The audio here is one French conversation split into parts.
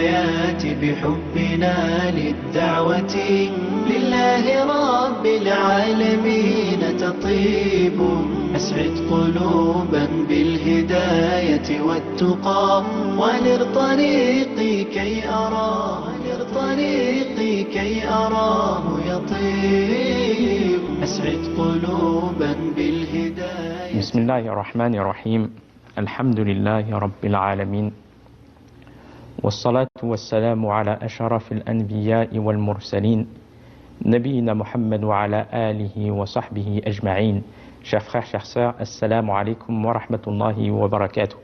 الحياة بحبنا للدعوة لله رب العالمين تطيب. أسعد قلوبا بالهداية والتقى ونر طريقي كي أراه يطيب. أسعد قلوبا بالهداية. بسم الله الرحمن الرحيم. الحمد لله رب العالمين، والصلاة والسلام على أشرف الأنبياء والمرسلين نبينا محمد وعلى آله وصحبه أجمعين. Chers frères, chères sœurs, assalamu alaikum wa rahmatullahi wa barakatuh.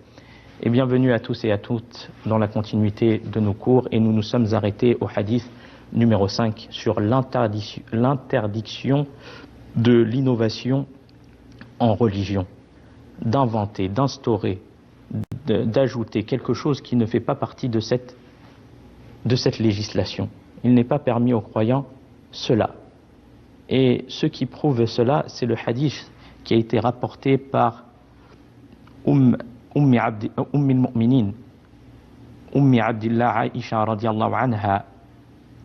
Et bienvenue à tous et à toutes dans la continuité de nos cours. Et nous nous sommes arrêtés au hadith numéro 5 sur l'interdiction de l'innovation en religion, d'inventer, d'instaurer, d'ajouter quelque chose qui ne fait pas partie de cette législation. Il n'est pas permis aux croyants cela. Et ce qui prouve cela, c'est le hadith qui a été rapporté par Ummi al-Mu'minin, Ummi Abdillah Aisha radiyallahu anha,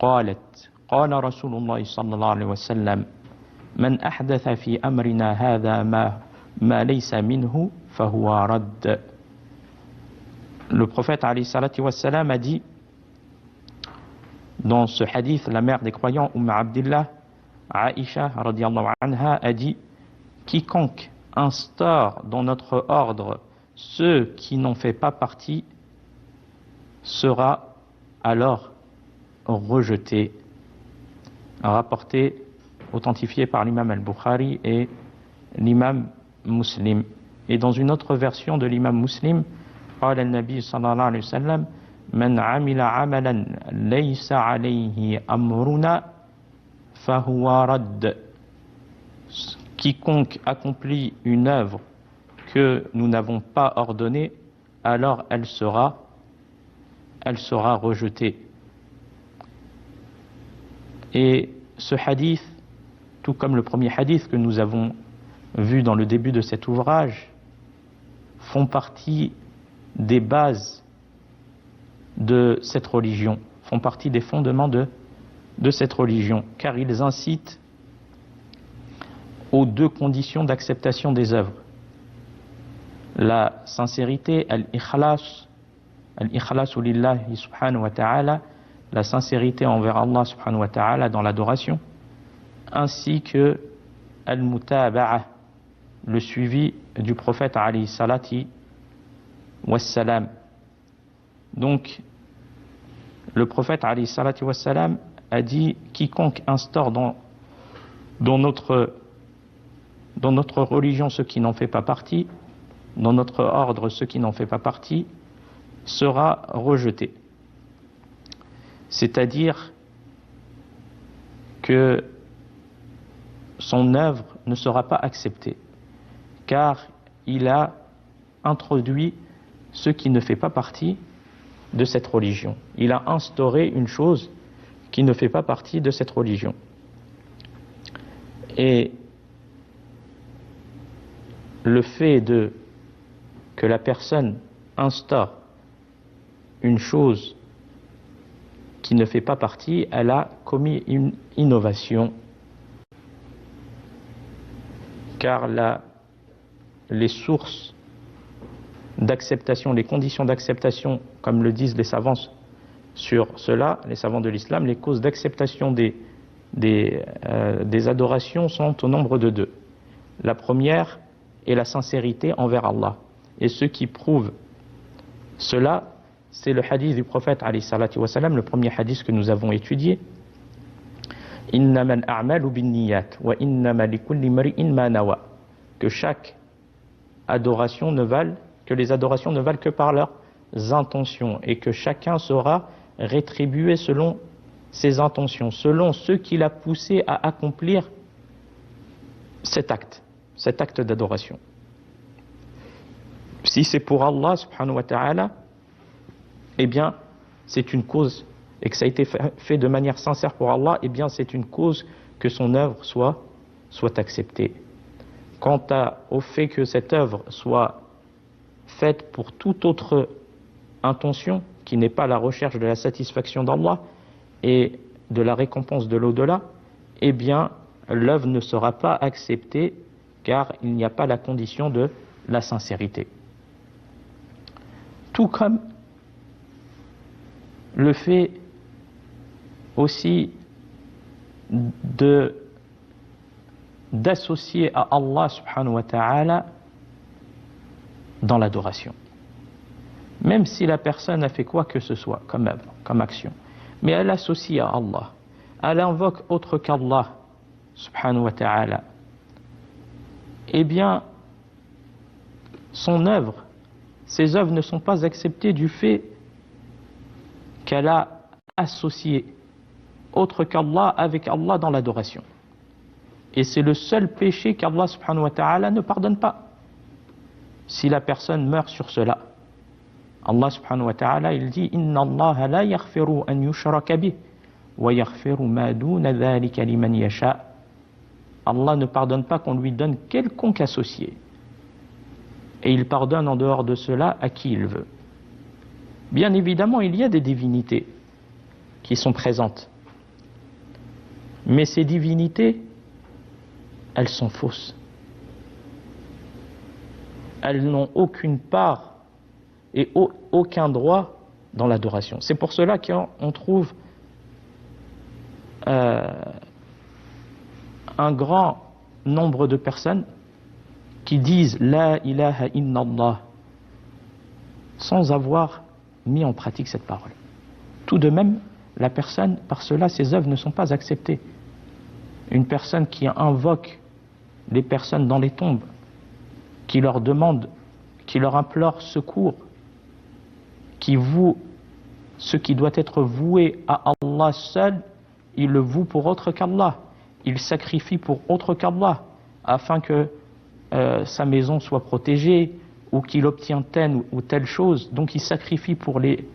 قالت قال رسول الله صلى الله عليه وسلم من أحدث في أمرنا هذا ما ليس منه فهو رد. Le prophète alayhi salatu wassalam a dit dans ce hadith, la mère des croyants, Abdillah Aisha radiyallahu anha, a dit: quiconque instaure dans notre ordre ceux qui n'en fait pas partie sera alors rejeté. Rapporté, authentifié par l'imam al-Bukhari et l'imam Muslim. Et dans une autre version de l'imam Muslim, قال النبي صلى الله عليه وسلم من عمل عملا ليس عليه أمرنا فهو رد. Quiconque accomplit une œuvre que nous n'avons pas ordonnée, alors elle sera rejetée. Et ce hadith, tout comme le premier hadith que nous avons vu dans le début de cet ouvrage, font partie des bases de cette religion, font partie des fondements de cette religion, car ils incitent aux deux conditions d'acceptation des œuvres: la sincérité, al-ikhlas lillahi subhanahu wa ta'ala, la sincérité envers Allah subhanahu wa ta'ala dans l'adoration, ainsi que al-mutaba'a, le suivi du prophète alayhi salati wassalam. Donc le prophète alayhi salati wassalam a dit: quiconque instaure dans notre religion ce qui n'en fait pas partie, dans notre ordre ce qui n'en fait pas partie, sera rejeté. C'est-à-dire que son œuvre ne sera pas acceptée, car il a introduit ce qui ne fait pas partie de cette religion. Il a instauré une chose qui ne fait pas partie de cette religion. Et le fait que la personne instaure une chose qui ne fait pas partie, elle a commis une innovation. Car les sources d'acceptation, les conditions d'acceptation, comme le disent les savants sur cela, les savants de l'islam, les causes d'acceptation des adorations sont au nombre de deux. La première est la sincérité envers Allah. Et ce qui prouve cela, c'est le hadith du prophète alayhi salatu wa salam, le premier hadith que nous avons étudié: innamal a'malu binniyat wa innama likulli imri'in ma nawa. Que les adorations ne valent que par leurs intentions, et que chacun sera rétribué selon ses intentions, selon ce qui l'a poussé à accomplir cet acte d'adoration. Si c'est pour Allah subhanahu wa ta'ala, eh bien c'est une cause, et que ça a été fait de manière sincère pour Allah, eh bien c'est une cause que son œuvre soit acceptée. Quant au fait que cette œuvre soit faite pour toute autre intention, qui n'est pas la recherche de la satisfaction d'Allah et de la récompense de l'au-delà, eh bien, l'œuvre ne sera pas acceptée car il n'y a pas la condition de la sincérité. Tout comme le fait aussi d'associer à Allah subhanahu wa ta'ala dans l'adoration. Même si la personne a fait quoi que ce soit comme œuvre, comme action, mais elle associe à Allah, elle invoque autre qu'Allah subhanahu wa ta'ala, eh bien son œuvre, ses œuvres ne sont pas acceptées du fait qu'elle a associé autre qu'Allah avec Allah dans l'adoration. Et c'est le seul péché qu'Allah subhanahu wa ta'ala ne pardonne pas. Si la personne meurt sur cela, Allah subhanahu wa ta'ala, il dit Inna Allah la yaghfiru an yushraka bih wa yaghfiru ma duna dhalika liman yasha. Allah ne pardonne pas qu'on lui donne quelconque associé. Et il pardonne en dehors de cela à qui il veut. Bien évidemment, il y a des divinités qui sont présentes. Mais ces divinités, elles sont fausses. Elles n'ont aucune part et aucun droit dans l'adoration. C'est pour cela qu'on trouve un grand nombre de personnes qui disent La ilaha illallah sans avoir mis en pratique cette parole. Tout de même, la personne, par cela, ses œuvres ne sont pas acceptées. Une personne qui invoque les personnes dans les tombes, qui leur demande, qui leur implore secours, qui voue ce qui doit être voué à Allah seul, il le voue pour autre qu'Allah. Il sacrifie pour autre qu'Allah, afin que sa maison soit protégée, ou qu'il obtienne telle ou telle chose. Donc il sacrifie pour les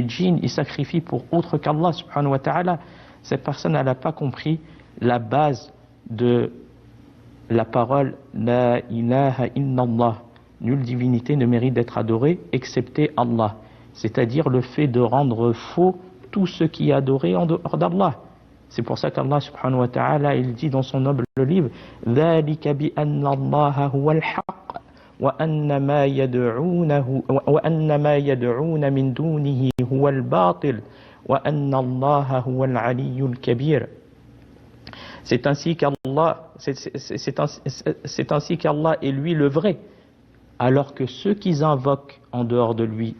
djinns, il sacrifie pour autre qu'Allah subhanahu wa ta'ala. Cette personne, elle n'a pas compris la base de la parole La ilaha illallah. Nulle divinité ne mérite d'être adorée excepté Allah. C'est-à-dire le fait de rendre faux tout ce qui est adoré en dehors d'Allah. C'est pour ça qu'Allah subhanahu wa ta'ala, il dit dans son noble livre ذَلِكَ بِأَنَّ اللَّهَ هُوَ الْحَقِّ وَأَنَّ مَا يَدْعُونَ مِن دُونِهِ هُوَ الْبَاطِلُ وَأَنَّ اللَّهَ هُوَ الْعَلِيُّ الْكَبِيرُ. C'est ainsi qu'Allah est lui le vrai, alors que ceux qu'ils invoquent en dehors de lui,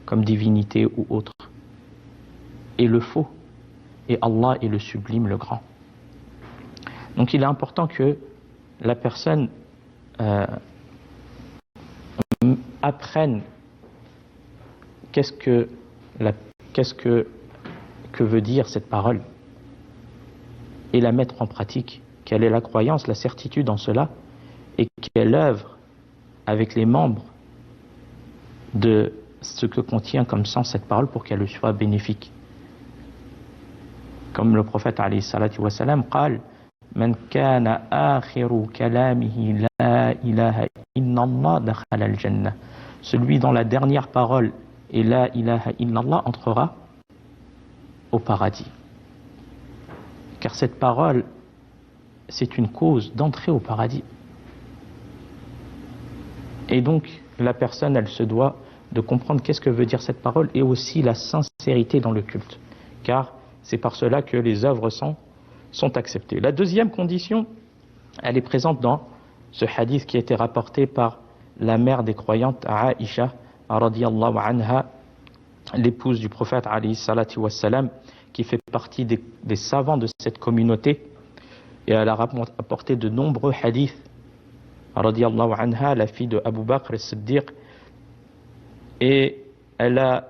comme divinité ou autre, est le faux, et Allah est le sublime, le grand. Donc il est important que la personne apprenne qu'est-ce que veut dire cette parole, et la mettre en pratique, quelle est la croyance, la certitude en cela, et qu'elle œuvre avec les membres de ce que contient comme sens cette parole pour qu'elle soit bénéfique. Comme le prophète alayhi salatu wa salam قال من كان آخر كلامه لا إله إلا الله دخل الجنة. Celui dont la dernière parole est la ilaha illallah entrera au paradis. Car cette parole, c'est une cause d'entrée au paradis. Et donc, la personne, elle se doit de comprendre qu'est-ce que veut dire cette parole et aussi la sincérité dans le culte. Car c'est par cela que les œuvres sont acceptées. La deuxième condition, elle est présente dans ce hadith qui a été rapporté par la mère des croyantes, Aïcha, radiyallahu anha, l'épouse du prophète, alayhi salatu wassalam, qui fait partie des savants de cette communauté, et elle a rapporté de nombreux hadiths, radiyallahu anha, la fille de Abu Bakr as-Siddiq, et elle a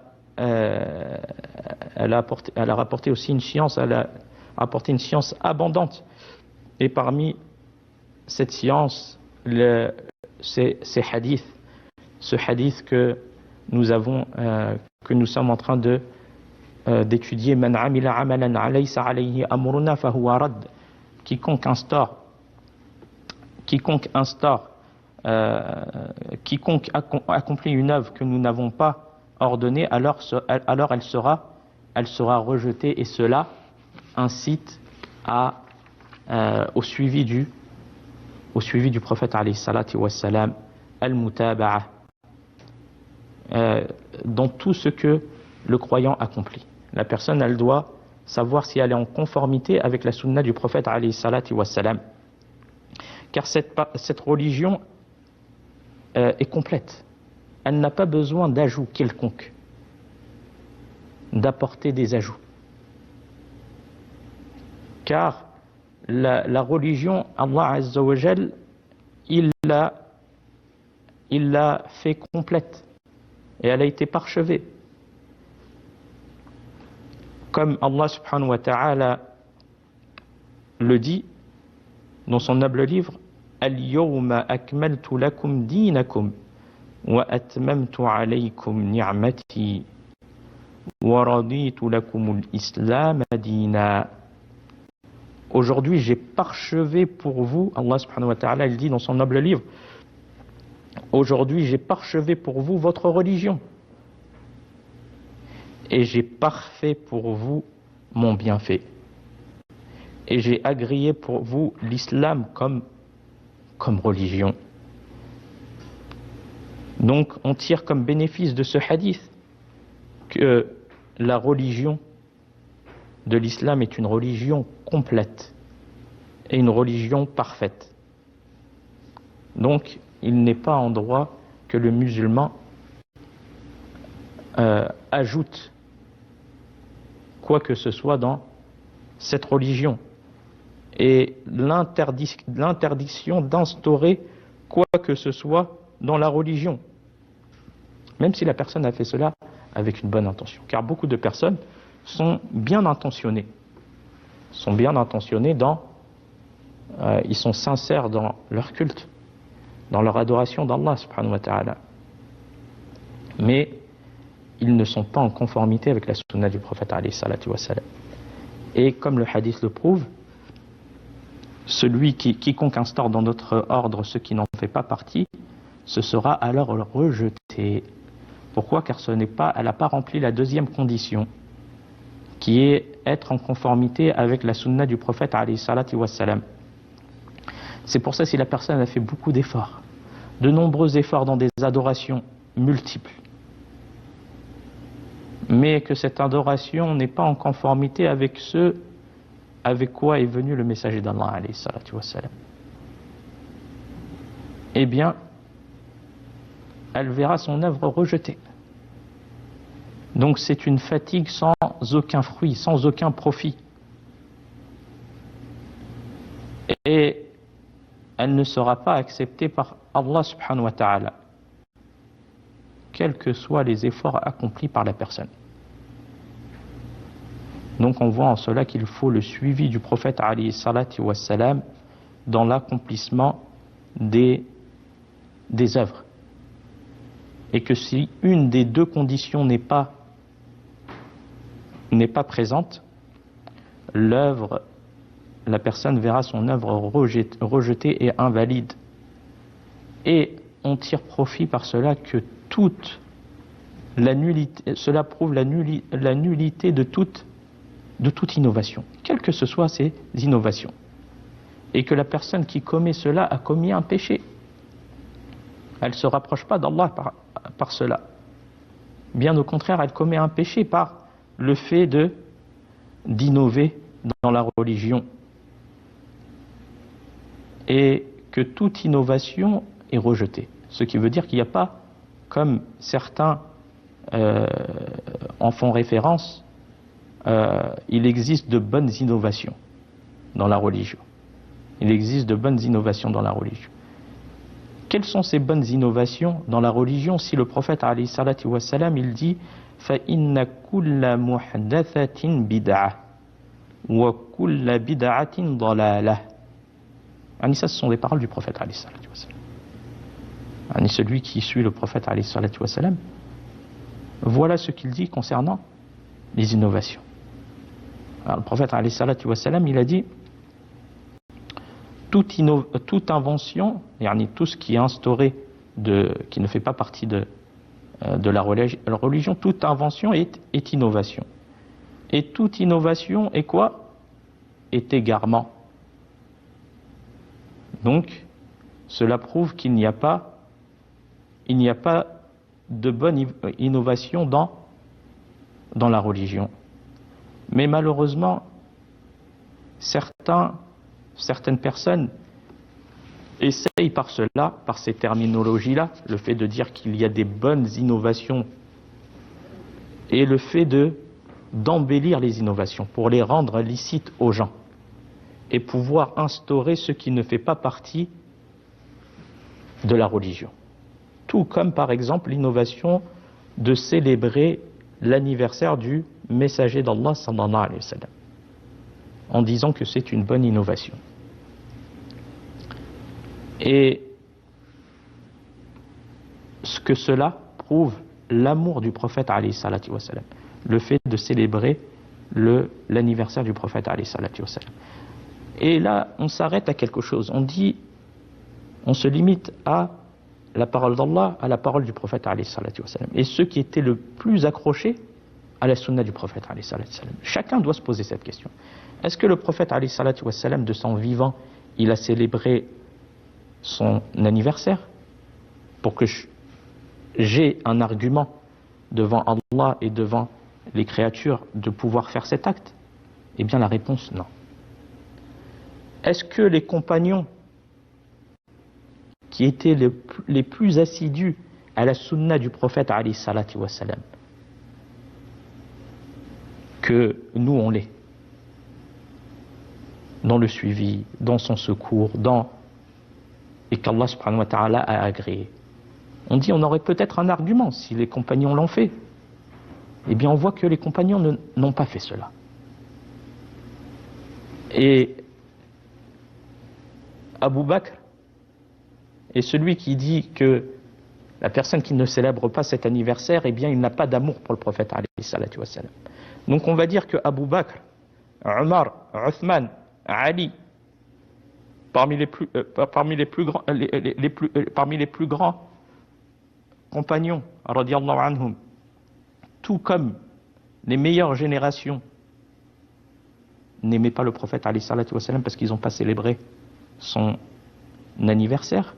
rapporté aussi une science, elle a apporté une science abondante, et parmi cette science, ces hadiths, ce hadith que nous sommes en train d'étudier, man amila amalan alaysa alayhi amruna fahuwa radd. Quiconque accomplit une œuvre que nous n'avons pas ordonnée, alors elle sera rejetée, et cela incite au suivi du prophète alayhi salatu wassalam, al-mutaba'a, dans tout ce que le croyant accomplit. La personne, elle doit savoir si elle est en conformité avec la sunna du prophète alayhi salatu wassalam. Car cette religion est complète. Elle n'a pas besoin d'ajouts quelconques, d'apporter des ajouts. Car la religion, Allah Azza wa Jal, il l'a fait complète et elle a été parchevée. Comme Allah subhanahu wa ta'ala le dit dans son noble livre, Al-yawma akmaltu lakum dinakum wa atmamtu alaykum ni'mati wa raditu lakum al-islam dina. Aujourd'hui, j'ai parchevé pour vous, Allah subhanahu wa ta'ala, il dit dans son noble livre, aujourd'hui, j'ai parchevé pour vous votre religion. Et j'ai parfait pour vous mon bienfait. Et j'ai agréé pour vous l'islam comme religion. Donc, on tire comme bénéfice de ce hadith que la religion de l'islam est une religion complète et une religion parfaite. Donc, il n'est pas en droit que le musulman ajoute quoi que ce soit dans cette religion, et l'interdiction d'instaurer quoi que ce soit dans la religion, même si la personne a fait cela avec une bonne intention. Car beaucoup de personnes sont bien intentionnées, ils sont sincères dans leur culte, dans leur adoration d'Allah subhanahu wa ta'ala, mais ils ne sont pas en conformité avec la sunna du prophète alayhi salatu wassalam. Et comme le hadith le prouve, quiconque instaure dans notre ordre ce qui n'en fait pas partie, ce sera alors rejeté. Pourquoi? Car elle n'a pas rempli la deuxième condition, qui est être en conformité avec la sunna du prophète alayhi salatu wassalam. C'est pour ça, si la personne a fait beaucoup d'efforts, de nombreux efforts dans des adorations multiples, mais que cette adoration n'est pas en conformité avec ce avec quoi est venu le messager d'Allah alayhi salatu wassalam, eh bien, elle verra son œuvre rejetée. Donc c'est une fatigue sans aucun fruit, sans aucun profit. Et elle ne sera pas acceptée par Allah subhanahu wa ta'ala, quels que soient les efforts accomplis par la personne. Donc on voit en cela qu'il faut le suivi du prophète alayhi salatu wassalam dans l'accomplissement des œuvres. Et que si une des deux conditions n'est pas présente, la personne verra son œuvre rejetée et invalide. Et on tire profit par cela que cela prouve la nullité de toute innovation, quelles que ce soit ces innovations, et que la personne qui commet cela a commis un péché. Elle ne se rapproche pas d'Allah par cela. Bien au contraire, elle commet un péché par le fait d'innover dans la religion. Et que toute innovation est rejetée. Ce qui veut dire qu'il n'y a pas, comme certains en font référence, il existe de bonnes innovations dans la religion. Il existe de bonnes innovations dans la religion. Quelles sont ces bonnes innovations dans la religion si le prophète alayhi salatu wassalam, il dit فَإِنَّ كُلَّ مُحْدَثَةٍ بِدْعَةٍ وَكُلَّ بِدْعَةٍ ضَلَالَةٍ. Ça, ce sont des paroles du prophète alayhi salatu wassalam. Celui qui suit le prophète alayhi salatu wassalam, voilà ce qu'il dit concernant les innovations. Alors, le prophète alayhi salatu wassalam, il a dit toute invention, tout ce qui est instauré qui ne fait pas partie de de la religion, toute invention est innovation. Et toute innovation est quoi? Est égarement. Donc, cela prouve qu'il n'y a pas de bonne innovation dans la religion. Mais malheureusement, certaines personnes essayent par cela, par ces terminologies-là, le fait de dire qu'il y a des bonnes innovations et le fait d'embellir les innovations pour les rendre licites aux gens et pouvoir instaurer ce qui ne fait pas partie de la religion. Tout comme par exemple l'innovation de célébrer l'anniversaire du messager d'Allah sallallahu alayhi wa sallam, en disant que c'est une bonne innovation. Et ce que cela prouve l'amour du prophète alayhi salatu wa sallam, le fait de célébrer l'anniversaire du prophète alayhi salatu wa sallam. Et là, on s'arrête à quelque chose. On se limite à la parole d'Allah, à la parole du prophète alayhi salatu wa sallam. Et ceux qui étaient le plus accrochés à la sunna du prophète alayhi salatu wa sallam. Chacun doit se poser cette question. Est-ce que le prophète alayhi salatu wa sallam, de son vivant, il a célébré son anniversaire pour que j'ai un argument devant Allah et devant les créatures de pouvoir faire cet acte? Eh bien la réponse, non. Est-ce que les compagnons qui étaient les plus assidus à la sunna du prophète alayhi salatu wa salam, que nous on l'est, dans le suivi, dans son secours, et qu'Allah subhanahu wa ta'ala a agréé. On dit on aurait peut-être un argument si les compagnons l'ont fait. Eh bien on voit que les compagnons n'ont pas fait cela. Et Abu Bakr est celui qui dit que la personne qui ne célèbre pas cet anniversaire, eh bien il n'a pas d'amour pour le prophète alayhi salatu wa salam. Donc on va dire que Abu Bakr, Omar, Uthman, Ali, parmi les plus grands compagnons, radiyallahu anhum, tout comme les meilleures générations, n'aimaient pas le prophète alayhi salatu wa salam parce qu'ils n'ont pas célébré son anniversaire.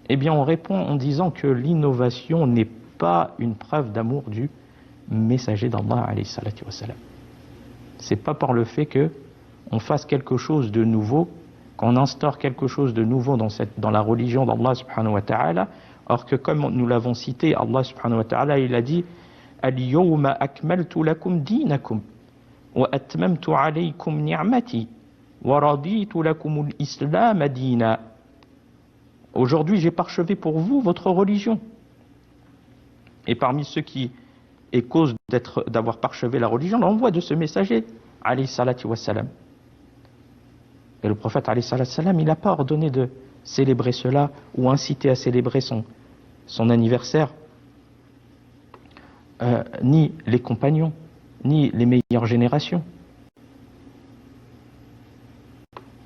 Eh bien on répond en disant que l'innovation n'est pas une preuve d'amour du messager d'Allah alayhi salatu wa salam. C'est pas par le fait que on fasse quelque chose de nouveau, qu'on instaure quelque chose de nouveau dans la religion d'Allah subhanahu wa ta'ala, or que comme nous l'avons cité, Allah subhanahu wa ta'ala, il a dit Al-yawma akmaltu lakum dinakum wa atmamtu alaykum ni'mati wa raditu lakum al-islam dina. Aujourd'hui, j'ai parchevé pour vous votre religion. Et parmi ceux qui est cause d'avoir parchevé la religion, l'envoi de ce messager alayhi salatu wa salam. Et le prophète alayhi salatu wa salam, il n'a pas ordonné de célébrer cela ou incité à célébrer son anniversaire, ni les compagnons, ni les meilleures générations.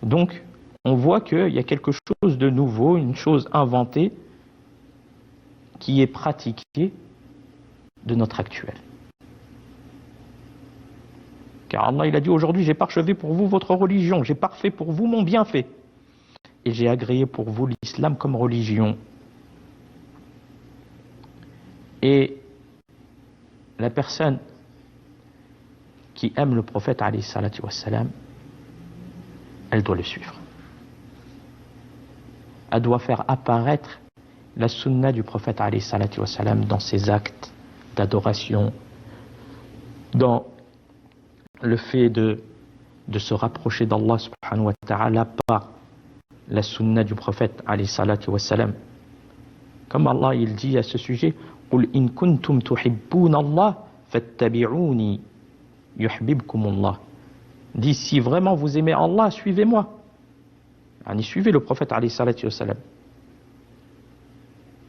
Donc, on voit qu'il y a quelque chose de nouveau, une chose inventée qui est pratiquée de notre actuel. Car Allah, il a dit aujourd'hui, j'ai parchevé pour vous votre religion, j'ai parfait pour vous mon bienfait, et j'ai agréé pour vous l'islam comme religion. Et la personne qui aime le prophète alayhi salatu wassalam, elle doit le suivre. Elle doit faire apparaître la sunna du prophète alayhi salatu wassalam dans ses actes d'adoration, dans le fait de se rapprocher d'Allah subhanahu wa ta'ala par la sunna du prophète alayhi salatu wassalam. Comme Allah il dit à ce sujet, قُلْ إِن كُنْتُمْ تُحِبُّونَ اللَّهَ فَاتَّبِعُونِي يُحْبِبْكُمُ اللَّهُ. Dit, si vraiment vous aimez Allah, suivez-moi. Suivez le prophète alayhi salatu wassalam.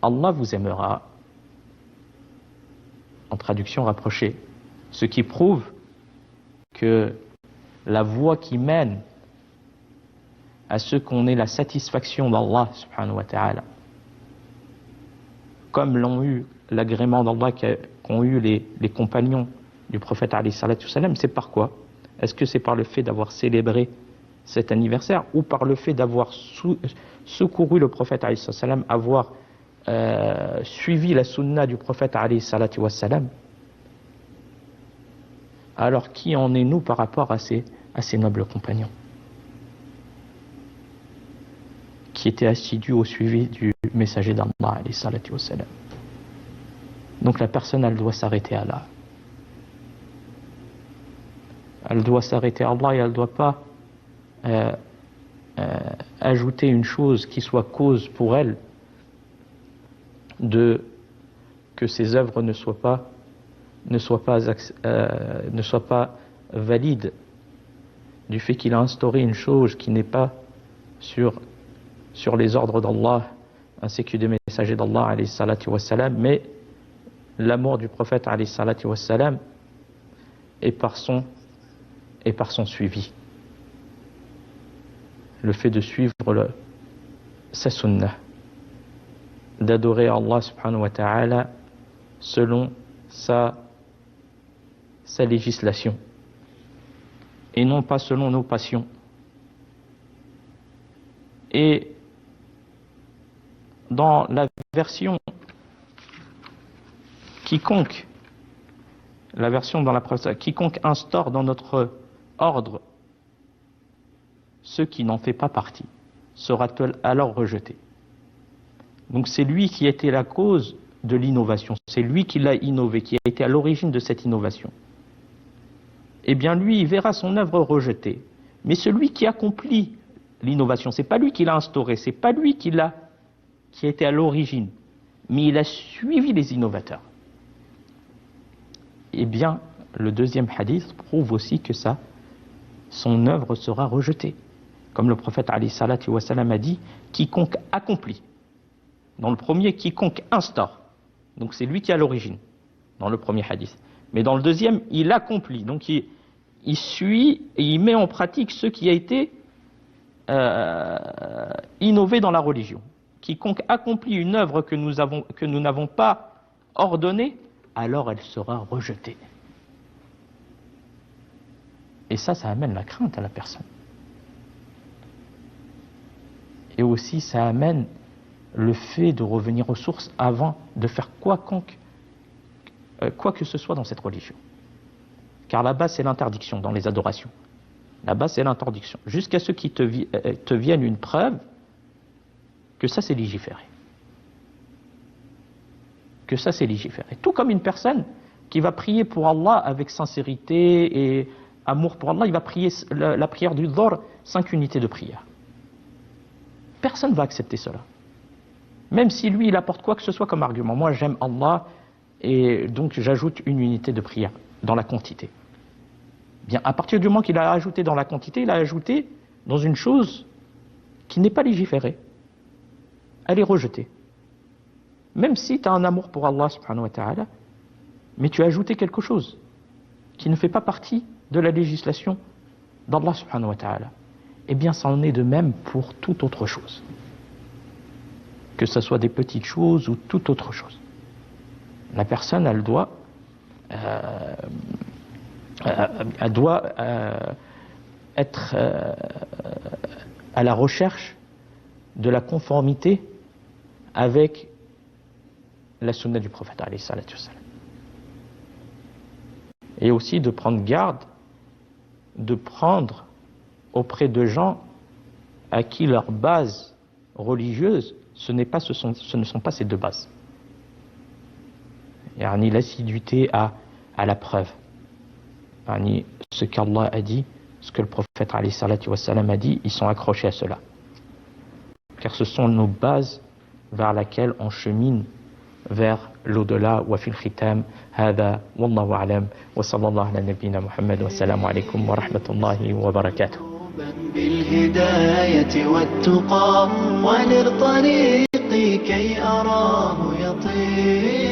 Allah vous aimera. En traduction rapprochée, ce qui prouve que la voie qui mène à ce qu'on ait la satisfaction d'Allah subhanahu wa ta'ala, comme l'ont eu l'agrément d'Allah qu'ont eu les compagnons du prophète alayhi salatu wassalam, c'est par quoi? Est-ce que c'est par le fait d'avoir célébré cet anniversaire ou par le fait d'avoir secouru le prophète alayhi salatu wassalam, avoir suivi la sunna du prophète alayhi salatu wassalam? Alors qui en est nous par rapport à ces nobles compagnons qui étaient assidus au suivi du messager d'Allah alayhi salatu wassalam? Donc la personne, elle doit s'arrêter à là. Elle doit s'arrêter à Allah et elle ne doit pas ajouter une chose qui soit cause pour elle que ses œuvres ne soient pas valides, du fait qu'il a instauré une chose qui n'est pas sur les ordres d'Allah ainsi que des messagers d'Allah alayhi salatu wassalam, mais l'amour du prophète alayhi salatu wassalam et par son suivi, le fait de suivre sa sunnah, d'adorer Allah subhanahu wa ta'ala selon sa législation et non pas selon nos passions. Et dans la version quiconque instaure dans notre ordre ce qui n'en fait pas partie sera alors rejeté. Donc c'est lui qui a été la cause de l'innovation, c'est lui qui l'a innové, qui a été à l'origine de cette innovation. Eh bien lui, il verra son œuvre rejetée. Mais celui qui accomplit l'innovation, c'est pas lui qui l'a instauré, c'est pas lui qui a été à l'origine, mais il a suivi les innovateurs. Eh bien, le deuxième hadith prouve aussi que son œuvre sera rejetée. Comme le prophète alayhi salatu wassalam a dit, quiconque accomplit. Dans le premier, quiconque instaure. Donc c'est lui qui est à l'origine, dans le premier hadith. Mais dans le deuxième, il accomplit. Donc il suit et il met en pratique ce qui a été innové dans la religion. Quiconque accomplit une œuvre que nous n'avons pas ordonnée, alors elle sera rejetée. Et ça amène la crainte à la personne. Et aussi, ça amène le fait de revenir aux sources avant de faire quoi que ce soit dans cette religion. Car là-bas, c'est l'interdiction dans les adorations. Là-bas, c'est l'interdiction. Jusqu'à ce qu'il te vienne une preuve que ça, c'est légiféré. Que ça, c'est légiféré. Tout comme une personne qui va prier pour Allah avec sincérité et amour pour Allah, il va prier la prière du Dhuhr, 5 unités de prière. Personne ne va accepter cela. Même si lui, il apporte quoi que ce soit comme argument. Moi, j'aime Allah et donc j'ajoute une unité de prière dans la quantité. Bien, à partir du moment qu'il a ajouté dans la quantité, il a ajouté dans une chose qui n'est pas légiférée. Elle est rejetée. Même si tu as un amour pour Allah subhanahu wa ta'ala, mais tu as ajouté quelque chose qui ne fait pas partie de la législation d'Allah subhanahu wa ta'ala. Eh bien, ça en est de même pour toute autre chose. Que ce soit des petites choses ou toute autre chose. La personne, elle doit être à la recherche de la conformité avec la sunna du prophète alayhi salatu wassalam. Et aussi de prendre garde, de prendre auprès de gens à qui leur base religieuse, ce ne sont pas ces deux bases. Yani l'assiduité à la preuve. Yani ce qu'Allah a dit, ce que le prophète alayhi salatu wassalam a dit, ils sont accrochés à cela. Car ce sont nos bases vers lesquelles on chemine vers l'au-delà. Wa fil khitam hada wallahu a'lam wa sallallahu ala nabiyyina Muhammad wa salamu alaykum wa rahmatullahi wa barakatuh. بالهداية والتقى وللطريق كي أراه يطير